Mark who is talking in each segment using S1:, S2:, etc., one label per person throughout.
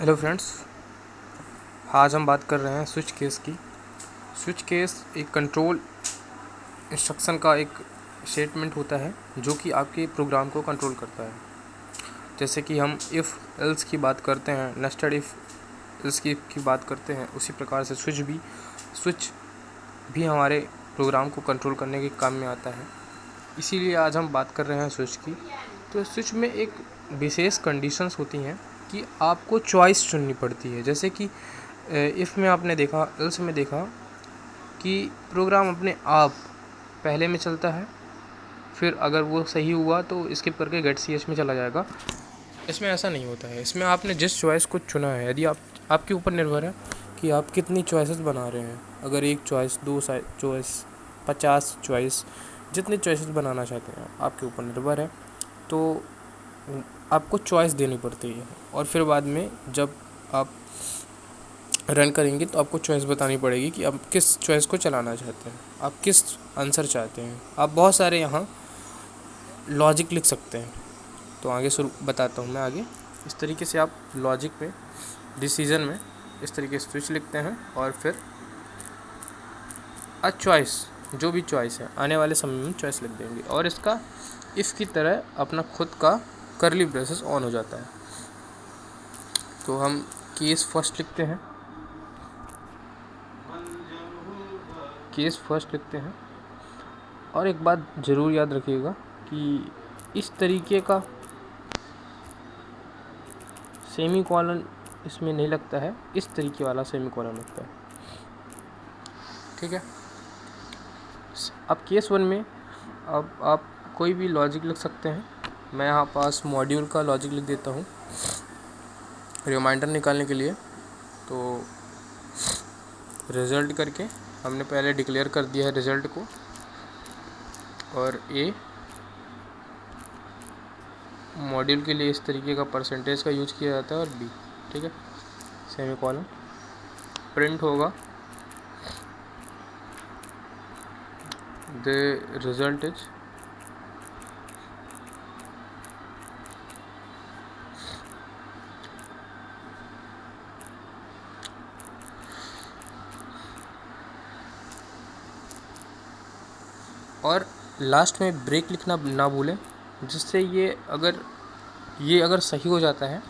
S1: Hello friends. आज हम बात कर रहे हैं स्विच केस की। स्विच केस एक कंट्रोल इंस्ट्रक्शन का एक स्टेटमेंट होता है जो कि आपके प्रोग्राम को कंट्रोल करता है। जैसे कि हम इफ़ एल्स की बात करते हैं, नेस्टेड इफ़ एल्स की बात करते हैं, उसी प्रकार से स्विच भी हमारे प्रोग्राम को कंट्रोल करने के काम में आता है। इसीलिए आज हम बात कर रहे हैं स्विच की। तो स्विच में एक विशेष कंडीशंस होती हैं कि आपको चॉइस चुननी पड़ती है। जैसे कि इफ़ में आपने देखा, एल्स में देखा कि प्रोग्राम अपने आप पहले में चलता है, फिर अगर वो सही हुआ तो स्किप करके गेट सी एच में चला जाएगा। इसमें ऐसा नहीं होता है। इसमें आपने जिस चॉइस को चुना है, यदि आपके ऊपर निर्भर है कि आप कितनी चॉइसेस बना रहे हैं। अगर एक चॉइस, दो चॉइस, 50 चॉइस, जितनी चॉइसेस बनाना चाहते हैं आपके ऊपर निर्भर है। तो आपको चॉइस देनी पड़ती है और फिर बाद में जब आप रन करेंगे तो आपको चॉइस बतानी पड़ेगी कि आप किस चॉइस को चलाना चाहते हैं, आप किस आंसर चाहते हैं। आप बहुत सारे यहाँ लॉजिक लिख सकते हैं। तो आगे शुरू बताता हूँ मैं आगे। इस तरीके से आप लॉजिक में, डिसीजन में इस तरीके से स्विच लिखते हैं और फिर चॉइस, जो भी चॉइस है आने वाले समय में चॉइस लिख देंगे और इसका इफ़ की तरह अपना खुद का करली ब्रेसेस ऑन हो जाता है। तो हम केस फर्स्ट लिखते हैं, और एक बात ज़रूर याद रखिएगा कि इस तरीके का सेमी कॉलन इसमें नहीं लगता है, इस तरीके वाला सेमी कॉलन लगता है। ठीक है। अब केस वन में अब आप कोई भी लॉजिक लिख सकते हैं। मैं यहाँ पास मॉड्यूल का लॉजिक लिख देता हूँ रिमाइंडर निकालने के लिए। तो रिज़ल्ट करके हमने पहले डिक्लेयर कर दिया है रिज़ल्ट को, और ए मॉड्यूल के लिए इस तरीके का परसेंटेज का यूज किया जाता है, और बी, ठीक है, सेमी कॉलन प्रिंट होगा द रिजल्ट इज और लास्ट में ब्रेक लिखना ना भूलें, जिससे ये अगर सही हो जाता है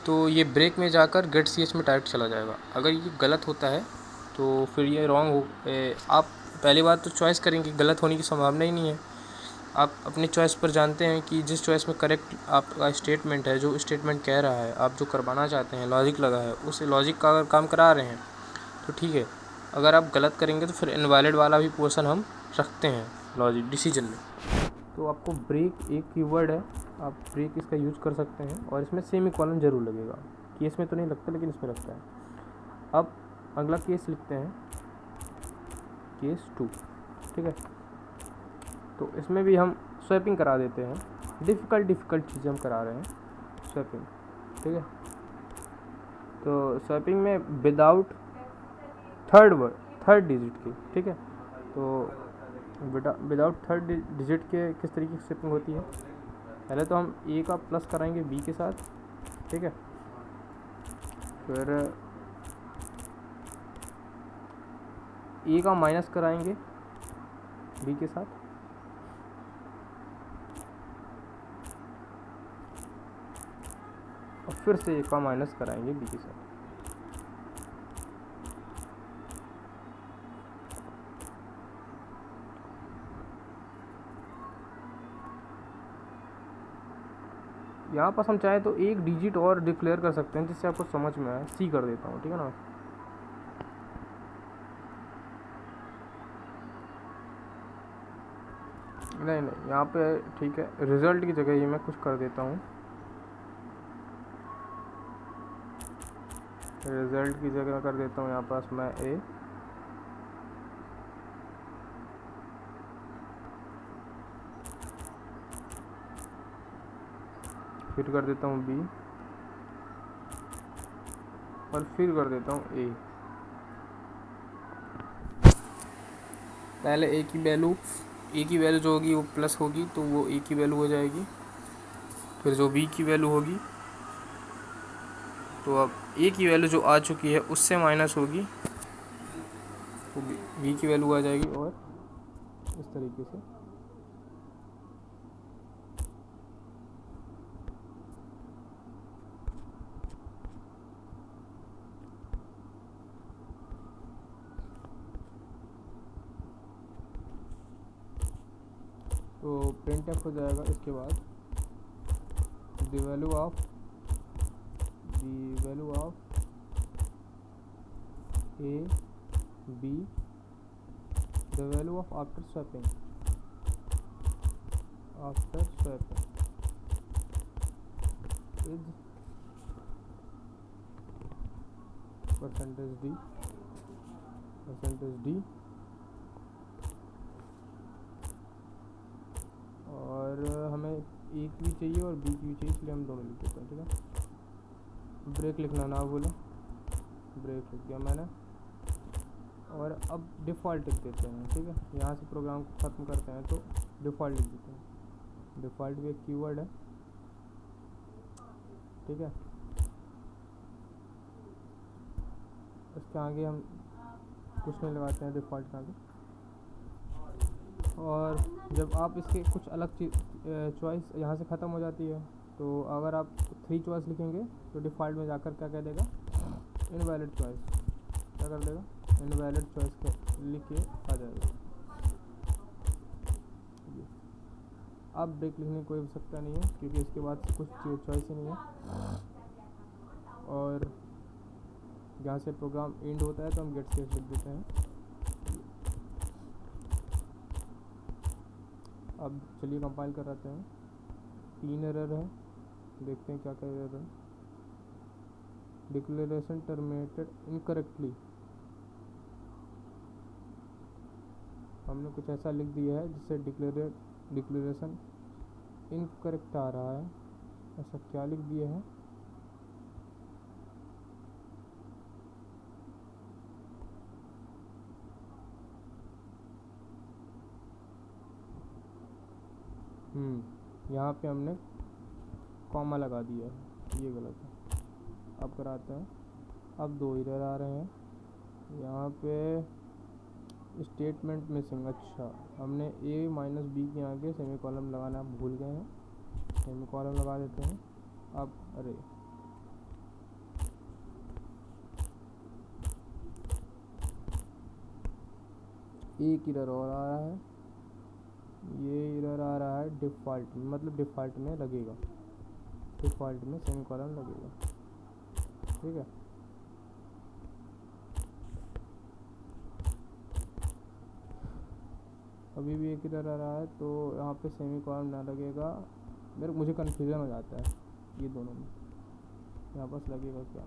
S1: तो ये ब्रेक में जाकर गेट सी एच में डायरेक्ट चला जाएगा। अगर ये गलत होता है तो फिर ये रॉन्ग हो। आप पहली बात तो चॉइस करेंगे, गलत होने की संभावना ही नहीं है। आप अपनी चॉइस पर जानते हैं कि जिस चॉइस में करेक्ट आपका स्टेटमेंट है, जो स्टेटमेंट कह रहा है, आप जो करवाना चाहते हैं, लॉजिक लगा है, उस लॉजिक का अगर काम करा रहे हैं तो ठीक है। अगर आप गलत करेंगे तो फिर इनवैलिड वाला भी पोर्शन हम रखते हैं लॉजिक डिसीजन में। तो आपको ब्रेक एक कीवर्ड है, आप ब्रेक इसका यूज़ कर सकते हैं, और इसमें सेमी कॉलन ज़रूर लगेगा। केस में तो नहीं लगता, लेकिन इसमें लगता है। अब अगला केस लिखते हैं, केस 2। ठीक है। तो इसमें भी हम स्वैपिंग करा देते हैं। डिफ़िकल्ट चीज़ें हम करा रहे हैं, स्वैपिंग। ठीक है। तो स्वैपिंग में विदाउट थर्ड डिजिट की, ठीक है। तो विदाउट थर्ड डिजिट के किस तरीके की स्वैपिंग होती है, पहले तो हम ए का प्लस कराएंगे बी के साथ, ठीक है। फिर ए का माइनस कराएंगे बी के साथ, और फिर से ए का माइनस कराएंगे बी के साथ। यहाँ पास हम चाहे तो एक डिजिट और डिक्लेयर कर सकते हैं, जिससे आपको समझ में आए। सी कर देता हूँ, ठीक है ना। नहीं, यहाँ पे ठीक है, रिजल्ट की जगह ये मैं कुछ कर देता हूँ। रिजल्ट की जगह कर देता हूँ यहाँ पास मैं ए, फिर कर देता हूँ बी, और फिर कर देता हूँ ए। पहले ए की वैल्यू जो होगी वो प्लस होगी, तो वो ए की वैल्यू हो जाएगी। फिर जो बी की वैल्यू होगी तो अब ए की वैल्यू जो आ चुकी है उससे माइनस होगी तो बी की वैल्यू आ जाएगी, और इस तरीके से तो प्रिंट एफ हो जाएगा। इसके बाद the value of A B, the value of after swapping is percentage D, और हमें ए की भी चाहिए और बी की भी चाहिए, इसलिए हम दोनों लिख देते हैं। ठीक है, ब्रेक लिखना ना भूलें, ब्रेक लिख दिया मैंने, और अब डिफ़ॉल्ट लिख देते हैं। ठीक है, यहाँ से प्रोग्राम को ख़त्म करते हैं तो डिफ़ॉल्ट लिख देते हैं। डिफ़ॉल्ट भी एक कीवर्ड है। ठीक है, इसके आगे हम कुछ नहीं लगाते हैं डिफ़ॉल्ट के आगे। और जब आप इसके कुछ अलग चॉइस यहाँ से ख़त्म हो जाती है, तो अगर आप 3 चॉइस लिखेंगे तो डिफ़ॉल्ट में जाकर क्या कह देगा, इनवैलिड चॉइस, क्या कर देगा, इनवैलिड चॉइस लिख के आ जाएगा। अब ब्रेक लिखने की कोई आवश्यकता नहीं है, क्योंकि इसके बाद से कुछ चॉइस ही नहीं है। और जहाँ से प्रोग्राम एंड होता है तो हम गेट सेव लिख देते हैं। अब चलिए कंपाइल कर रहे हैं। 3 एरर है, देखते हैं क्या क्या एरर है। डिक्लेरेशन टर्मिनेटेड इनकरेक्टली, हमने कुछ ऐसा लिख दिया है जिससे डिक्लेरेशन इनकरेक्ट आ रहा है। ऐसा क्या लिख दिया है, यहाँ पे हमने कॉमा लगा दिया है, ये गलत है। अब कराते हैं। अब 2 एरर आ रहे हैं यहाँ पे, स्टेटमेंट मिसिंग। अच्छा, हमने ए माइनस बी के आगे सेमी कॉलम लगाना भूल गए हैं, सेमी कॉलम लगा देते हैं। अब अरे एक एरर और आ रहा है, ये एरर आ रहा है डिफ़ॉल्ट में, मतलब डिफ़ॉल्ट में लगेगा, डिफ़ॉल्ट में सेमी कॉलम लगेगा। ठीक है, अभी भी एक एरर आ रहा है, तो यहाँ पे सेमी कॉलम ना लगेगा। मुझे कन्फ्यूज़न हो जाता है ये दोनों में, यहाँ पर लगेगा क्या,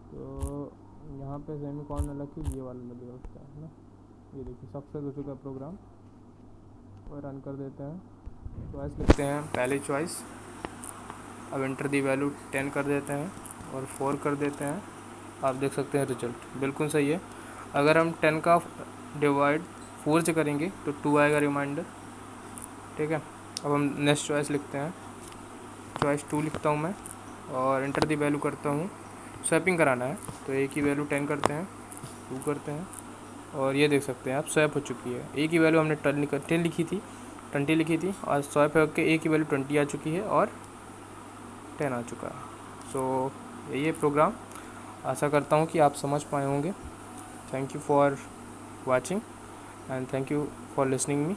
S1: तो यहाँ पे सेमी कॉलम लग के ये वाला लगेगा क्या है ना। ये देखिए सक्सेस हो चुका है प्रोग्राम, और रन कर देते हैं। चॉइस लिखते हैं पहली चॉइस, अब एंटर दी वैल्यू 10 कर देते हैं और 4 कर देते हैं। आप देख सकते हैं रिजल्ट बिल्कुल सही है। अगर हम 10 का डिवाइड 4 से करेंगे तो 2 आएगा रिमाइंडर। ठीक है, अब हम नेक्स्ट चॉइस लिखते हैं, चॉइस 2 लिखता हूँ मैं, और एंटर दी वैल्यू करता हूँ। स्वैपिंग कराना है तो ए की वैल्यू 10 करते हैं, 2 करते हैं, और ये देख सकते हैं आप स्वैप हो चुकी है। ए की वैल्यू हमने 10 लिखी थी, 20 लिखी थी, और स्वैप होकर ए की वैल्यू 20 आ चुकी है और 10 आ चुका है। सो यही है प्रोग्राम। आशा करता हूँ कि आप समझ पाए होंगे। Thank you for watching and thank you for listening me.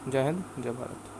S1: जय हिंद, जय भारत।